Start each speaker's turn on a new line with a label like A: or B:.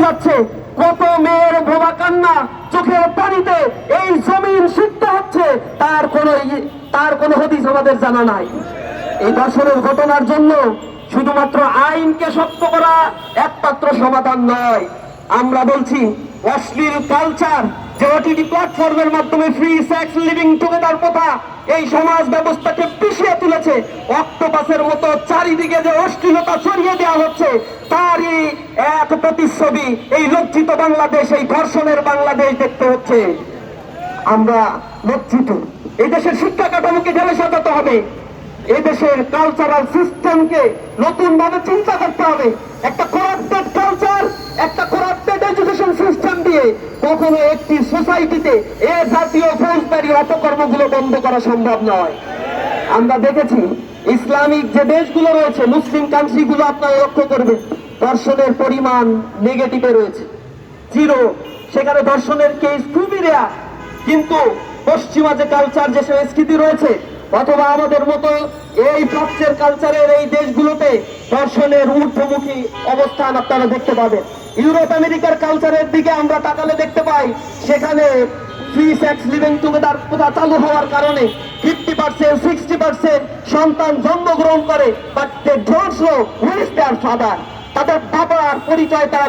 A: যাচ্ছে, কত মেয়ের বোবা কান্না চোখের পানিতে এই জমিন সিদ্ধ হচ্ছে, তার কোনো হদিস আমাদের জানা নাই। এই ধর্ষণের ঘটনার জন্য শুধুমাত্র আইনকে শক্ত করা একমাত্র সমাধান নয়। আমরা বলছি অশ্লীল কালচার যে ওটিটি প্ল্যাটফর্মের মাধ্যমে ফ্রি সেক্স লিভিং টুগেদার প্রথা এই সমাজ ব্যবস্থাকে পিছিয়ে তুলেছে, অক্টোপাসের মতো চারিদিকে যে অশ্লীলতা ছড়িয়ে দেওয়া হচ্ছে তারই এক প্রতিচ্ছবি এই লজ্জিত বাংলাদেশ, এই ধর্ষণের বাংলাদেশ দেখতে হচ্ছে। আমরা লজ্জিত। এই দেশের শিক্ষা কাঠামোকে ঢেলে সাজাতে হবে, এই দেশের কালচারাল সিস্টেমকে নতুন ভাবে চিন্তা করতে হবে। একটা করাপ্টেড কালচার, একটা করাপ্টেড এডুকেশন সিস্টেম দিয়ে কখনো একটি সোসাইটিতে এ জাতীয় ফৌজদারি অপকর্মগুলো বন্ধ করা সম্ভব নয়। আমরা দেখেছি ইসলামিক যে দেশগুলো রয়েছে, মুসলিম কান্ট্রিগুলো আপনারা লক্ষ্য করবেন, ধর্ষণের পরিমাণ নেগেটিভে রয়েছে, জিরো। সেখানে ধর্ষণের কেস খুবই রেয়ার। কিন্তু পশ্চিমা যে কালচার, যে সংস্কৃতি রয়েছে, অথবা আমাদের মতো এই প্রাচ্যের কালচারের এই দেশগুলোতে ধর্ষণের ঊর্ধ্বমুখী অবস্থান আপনারা দেখতে পাবেন। ইউরোপ আমেরিকার কালচারের দিকে আমরা তাকালে দেখতে পাই সেখানে ফ্রি সেক্স লিভিং টুগেদার প্রথা চালু হওয়ার কারণে 50% 60% সন্তান জন্মগ্রহণ করে, but they don't know who is their father. তাদের বাবার পরিচয় তারা